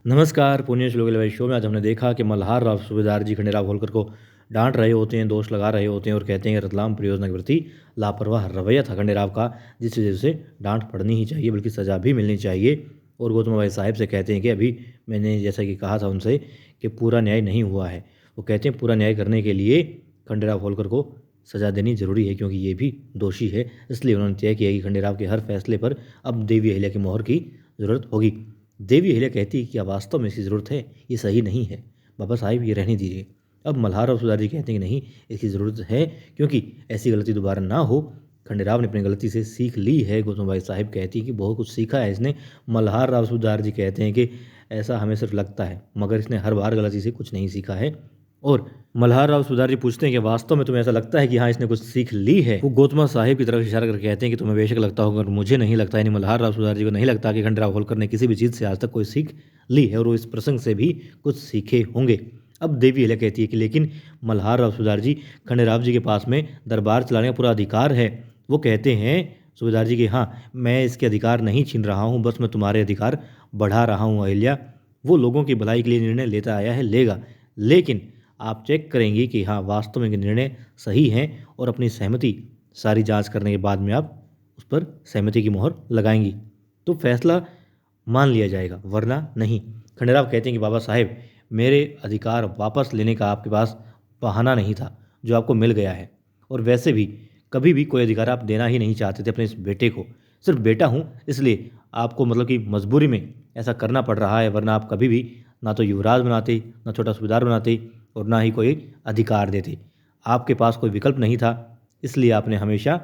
नमस्कार, पुण्य श्लोक लवाई शो में आज हमने देखा कि मल्हार राव सूबेदार जी खंडेराव होलकर को डांट रहे होते हैं, दोष लगा रहे होते हैं और कहते हैं कि रतलाम परियोजना के प्रति लापरवाह रवैया था खंडेराव का, जिस वजह से डांट पड़नी ही चाहिए बल्कि सज़ा भी मिलनी चाहिए। और गौतम भाई साहब से कहते हैं कि अभी मैंने जैसा कि कहा था उनसे कि पूरा न्याय नहीं हुआ है। वो कहते हैं पूरा न्याय करने के लिए खंडेराव होलकर को सज़ा देनी ज़रूरी है, क्योंकि ये भी दोषी है। इसलिए उन्होंने तय किया कि खंडेराव के हर फैसले पर अब देवी अहिल्या की मोहर की ज़रूरत होगी। देवी अहिल्या कहती है कि क्या वास्तव में इसकी ज़रूरत है, ये सही नहीं है, बाबा साहिब ये रहने दीजिए। अब मल्हार और सुधार जी कहते हैं कि नहीं, इसकी ज़रूरत है, क्योंकि ऐसी गलती दोबारा ना हो। खंडेराव ने अपनी गलती से सीख ली है। गौतम भाई साहिब कहती है कि बहुत कुछ सीखा है इसने। मल्हार राव सुधार जी कहते हैं कि ऐसा हमें सिर्फ लगता है, मगर इसने हर बार गलती से कुछ नहीं सीखा है। और मल्हार राव सुधार जी पूछते हैं कि वास्तव में तुम्हें ऐसा लगता है कि हाँ इसने कुछ सीख ली है। वो गौतम साहिब की तरफ इशारा करके कहते हैं कि तुम्हें बेशक लगता होगा, मुझे नहीं लगता। यानी मल्हार राव सुधार जी को नहीं लगता कि खंडेराव होलकर ने किसी भी चीज़ से आज तक कोई सीख ली है और वो इस प्रसंग से भी कुछ सीखे होंगे। अब देवी अहिल्या कहती है कि लेकिन मल्हार राव सुधार जी, खंडेराव जी के पास में दरबार चलाने का पूरा अधिकार है। वो कहते हैं सूबेदार जी कि हाँ, मैं इसके अधिकार नहीं छीन रहा हूँ, बस मैं तुम्हारे अधिकार बढ़ा रहा हूँ अहिल्या। वो लोगों की भलाई के लिए निर्णय लेता आया है, लेगा, लेकिन आप चेक करेंगी कि हाँ वास्तव में निर्णय सही हैं और अपनी सहमति सारी जांच करने के बाद में आप उस पर सहमति की मोहर लगाएंगी तो फैसला मान लिया जाएगा, वरना नहीं। खंडेराव कहते हैं कि बाबा साहेब, मेरे अधिकार वापस लेने का आपके पास बहाना नहीं था, जो आपको मिल गया है। और वैसे भी कभी भी कोई अधिकार आप देना ही नहीं चाहते थे अपने इस बेटे को। सिर्फ बेटा हूँ इसलिए आपको मतलब कि मजबूरी में ऐसा करना पड़ रहा है, वरना आप कभी भी ना तो युवराज बनाते, ना छोटा सूबेदार बनाते और ना ही कोई अधिकार देते। आपके पास कोई विकल्प नहीं था, इसलिए आपने हमेशा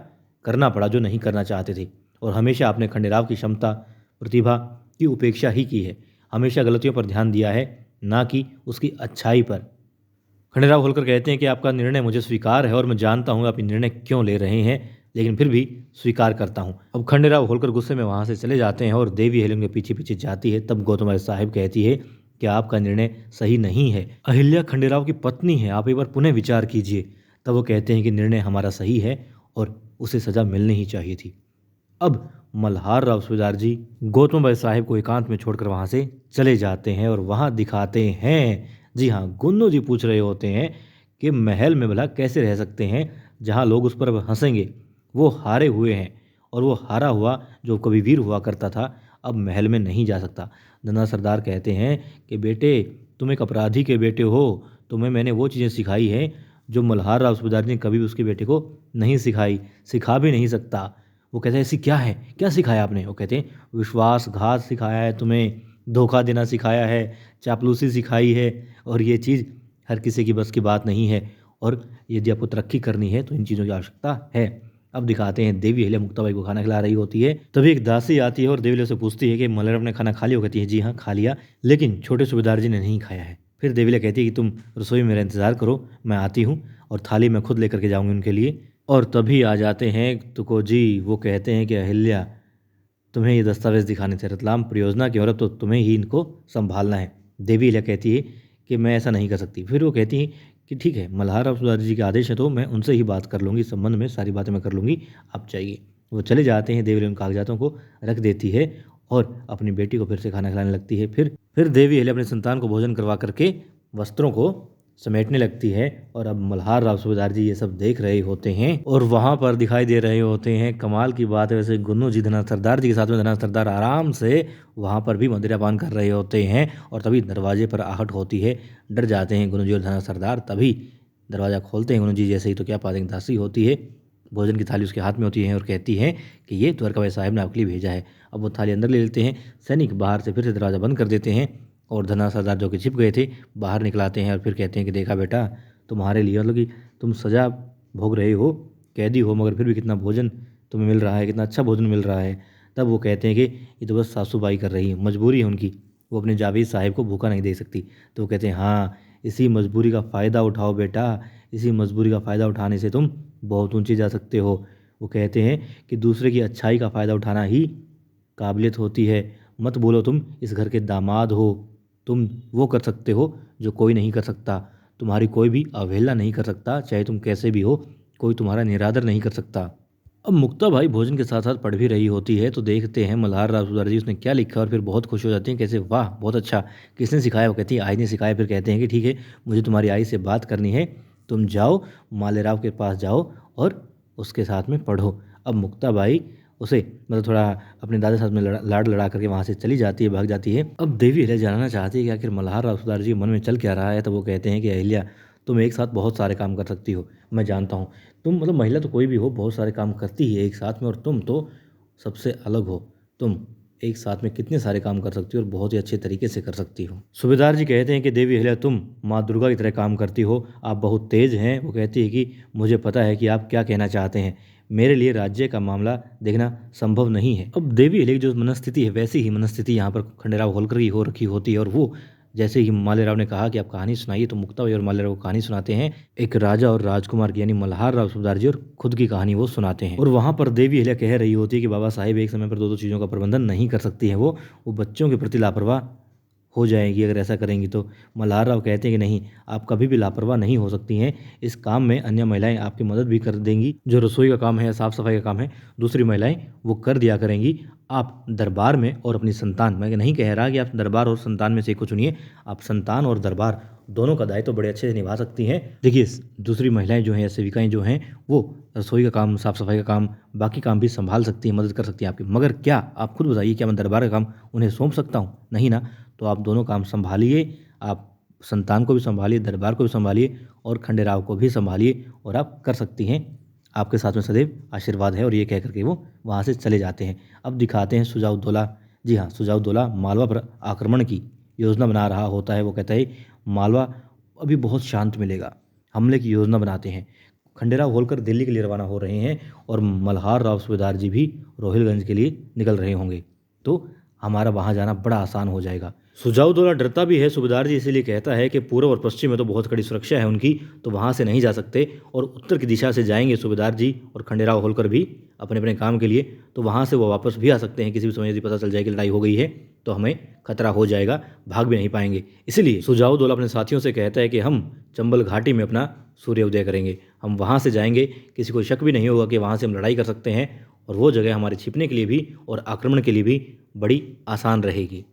करना पड़ा जो नहीं करना चाहते थे। और हमेशा आपने खंडेराव की क्षमता, प्रतिभा की उपेक्षा ही की है। हमेशा गलतियों पर ध्यान दिया है, ना कि उसकी अच्छाई पर। खंडेराव होलकर कहते हैं कि आपका निर्णय मुझे स्वीकार है और मैं जानता हूँ आप ये निर्णय क्यों ले रहे हैं, लेकिन फिर भी स्वीकार करता हूँ। अब खंडेराव होलकर गुस्से में वहाँ से चले जाते हैं और देवी अहिल्या के पीछे पीछे जाती है। तब गौतम साहिब कहती है कि आपका निर्णय सही नहीं है। अहिल्या खंडेराव की पत्नी है, आप एक बार पुनः विचार कीजिए। तब वो कहते हैं कि निर्णय हमारा सही है और उसे सज़ा मिलनी ही चाहिए थी। अब मल्हार राव सूबेदार जी गौतम भाई साहिब को एकांत में छोड़कर वहाँ से चले जाते हैं और वहाँ दिखाते हैं, जी हाँ, गुन्नू जी पूछ रहे होते हैं कि महल में भला कैसे रह सकते हैं जहाँ लोग उस पर अब हंसेंगे। वो हारे हुए हैं और वो हारा हुआ जो कभी वीर हुआ करता था अब महल में नहीं जा सकता। धना सरदार कहते हैं कि बेटे, तुम एक अपराधी के बेटे हो, तुम्हें मैंने वो चीज़ें सिखाई हैं जो मल्हार राव सूबेदार जी ने कभी भी उसके बेटे को नहीं सिखाई, सिखा भी नहीं सकता। वो कहते हैं ऐसी क्या है, क्या सिखाया आपने? वो कहते हैं विश्वासघात सिखाया है तुम्हें, धोखा देना सिखाया है, चापलूसी सिखाई है, और ये चीज़ हर किसी की बस की बात नहीं है। और यदि आपको तरक्की करनी है तो इन चीज़ों की आवश्यकता है। अब दिखाते हैं देवी अहिल्या मुक्ताबाई को खाना खिला रही होती है। तभी एक दासी आती है और देवी अहिल्या से पूछती है कि मल्हार ने खाना खा लिया? वो कहती है जी हाँ खा लिया, लेकिन छोटे सूबेदार जी ने नहीं खाया है। फिर देवी अहिल्या कहती है कि तुम रसोई में मेरा इंतज़ार करो, मैं आती हूँ और थाली मैं खुद लेकर के जाऊँगी उनके लिए। और तभी आ जाते हैं तुको जी। वो कहते हैं कि अहिल्या, तुम्हें ये दस्तावेज़ दिखाने थे रतलाम परियोजना की, और अब तो तुम्हें ही इनको संभालना है। देवी अहिल्या कहती है कि मैं ऐसा नहीं कर सकती। फिर वो कहती है कि ठीक है, मल्हार राव सूबेदार जी के आदेश है तो मैं उनसे ही बात कर लूँगी, इस संबंध में सारी बातें मैं कर लूँगी, आप जाइए। वो चले जाते हैं। देवी अहिल्या उन कागजातों को रख देती है और अपनी बेटी को फिर से खाना खिलाने लगती है। फिर देवी अहिल्या अपनी संतान को भोजन करवा करके वस्त्रों को समेटने लगती है। और अब मल्हार राव सूबेदार जी ये सब देख रहे होते हैं और वहाँ पर दिखाई दे रहे होते हैं। कमाल की बात है, वैसे गुन्नू जी धना सरदार जी के साथ में धना सरदार आराम से वहाँ पर भी मदिरापान कर रहे होते हैं। और तभी दरवाजे पर आहट होती है। डर जाते हैं गुन्नू जी और धना सरदार। तभी दरवाज़ा खोलते हैं गुन्नू जी जैसे ही, तो क्या पाते हैं दासी होती है, भोजन की थाली उसके हाथ में होती है और कहती है कि ये द्वारका भाई साहब ने आपके लिए भेजा है। अब वो थाली अंदर ले लेते हैं। सैनिक बाहर से फिर से दरवाज़ा बंद कर देते हैं और धना सरदार जो कि छिप गए थे बाहर निकलाते हैं और फिर कहते हैं कि देखा बेटा, तुम्हारे लिए मतलब कि तुम सज़ा भोग रहे हो, कैदी हो, मगर फिर भी कितना भोजन तुम्हें मिल रहा है, कितना अच्छा भोजन मिल रहा है। तब वो कहते हैं कि ये तो बस सासू बाई कर रही है, मजबूरी है उनकी, वो अपने जावेद साहिब को भूखा नहीं दे सकती। तो वो कहते हैं हाँ, इसी मजबूरी का फ़ायदा उठाओ बेटा, इसी मजबूरी का फ़ायदा उठाने से तुम बहुत ऊंचे जा सकते हो। वो कहते हैं कि दूसरे की अच्छाई का फ़ायदा उठाना ही काबिलियत होती है। मत बोलो तुम इस घर के दामाद हो, तुम वो कर सकते हो जो कोई नहीं कर सकता। तुम्हारी कोई भी अवहेलना नहीं कर सकता, चाहे तुम कैसे भी हो, कोई तुम्हारा निरादर नहीं कर सकता। अब मुक्ता भाई भोजन के साथ साथ पढ़ भी रही होती है, तो देखते हैं मल्हार राव सूबेदार जी उसने क्या लिखा और फिर बहुत खुश हो जाती हैं। कैसे, वाह बहुत अच्छा, किसने सिखाया? वो कहती है आई ने सिखाया। फिर कहते हैं कि ठीक है, मुझे तुम्हारी आई से बात करनी है, तुम जाओ मालेराव के पास जाओ और उसके साथ में पढ़ो। अब मुक्ता बाई उसे मतलब थोड़ा अपने दादा साथ में लाड लड़ा करके वहाँ से चली जाती है, भाग जाती है। अब देवी अहिल्या जानना चाहती है कि आखिर मल्हार राव सूबेदार जी के मन में चल क्या रहा है। तो वो कहते हैं कि अहिल्या, तुम एक साथ बहुत सारे काम कर सकती हो, मैं जानता हूँ। तुम मतलब महिला तो कोई भी हो, बहुत सारे काम करती है एक साथ में, और तुम तो सबसे अलग हो। तुम एक साथ में कितने सारे काम कर सकती हो और बहुत ही अच्छे तरीके से कर सकती हो। सूबेदार जी कहते हैं कि देवी अहिल्या, तुम माँ दुर्गा की तरह काम करती हो, आप बहुत तेज हैं। वो कहती है कि मुझे पता है कि आप क्या कहना चाहते हैं, मेरे लिए राज्य का मामला देखना संभव नहीं है। अब देवी अहिल्या की जो मनस्थिति है, वैसी ही मनस्थिति यहाँ पर खंडेराव होलकर की हो रखी होती है। और वो जैसे ही मालेराव ने कहा कि आप कहानी सुनाइए, तो मुक्ता भाई और मालेराव को कहानी सुनाते हैं, एक राजा और राजकुमार की, यानी मल्हार राव सूबेदार जी, और खुद की कहानी वो सुनाते हैं। और वहाँ पर देवी अहिल्या कह रही होती है कि बाबा साहिब एक समय पर दो दो चीज़ों का प्रबंधन नहीं कर सकती हैं, वो बच्चों के प्रति लापरवाह हो जाएगी अगर ऐसा करेंगी तो। मल्हार राव कहते हैं कि नहीं, आप कभी भी लापरवाह नहीं हो सकती हैं, इस काम में अन्य महिलाएं आपकी मदद भी कर देंगी। जो रसोई का काम है या साफ़ सफाई का काम है, दूसरी महिलाएं वो कर दिया करेंगी। आप दरबार में और अपनी संतान, मैं नहीं कह रहा कि आप दरबार और संतान में से एक को चुनिए, आप संतान और दरबार दोनों का दायित्व बड़े अच्छे से निभा सकती हैं। देखिए, दूसरी महिलाएं जो हैं या सेविकाएं जो हैं, वो रसोई का काम, साफ़ सफाई का काम, बाकी काम भी संभाल सकती हैं, मदद कर सकती हैं आपकी। मगर क्या, आप खुद बताइए, क्या मैं दरबार का काम उन्हें सौंप सकता हूँ? नहीं ना। तो आप दोनों काम संभालिए, आप संतान को भी संभालिए, दरबार को भी संभालिए और खंडेराव को भी संभालिए, और आप कर सकती हैं, आपके साथ में सदैव आशीर्वाद है। और ये कह करके वो वहाँ से चले जाते हैं। अब दिखाते हैं सुजाउद्दौला। जी हाँ, सुजाउद्दौला मालवा पर आक्रमण की योजना बना रहा होता है। वो कहता है मालवा अभी बहुत शांत मिलेगा, हमले की योजना बनाते हैं। खंडेराव होलकर दिल्ली के लिए रवाना हो रहे हैं और मल्हार राव सूबेदार जी भी रोहिलगंज के लिए निकल रहे होंगे, तो हमारा वहाँ जाना बड़ा आसान हो जाएगा। सुजाउद्दौला डरता भी है सूबेदार जी, इसीलिए कहता है कि पूर्व और पश्चिम में तो बहुत कड़ी सुरक्षा है उनकी, तो वहाँ से नहीं जा सकते, और उत्तर की दिशा से जाएंगे सूबेदार जी और खंडेराव होलकर भी अपने अपने काम के लिए, तो वहाँ से वो वापस भी आ सकते हैं। किसी भी समय यदि पता चल जाए कि लड़ाई हो गई है तो हमें खतरा हो जाएगा, भाग भी नहीं पाएंगे। इसलिए सुजाउद्दौला अपने साथियों से कहता है कि हम चंबल घाटी में अपना सूर्योदय करेंगे, हम वहाँ से जाएंगे, किसी को शक भी नहीं होगा कि वहाँ से हम लड़ाई कर सकते हैं, और वो जगह हमारे छिपने के लिए भी और आक्रमण के लिए भी बड़ी आसान रहेगी।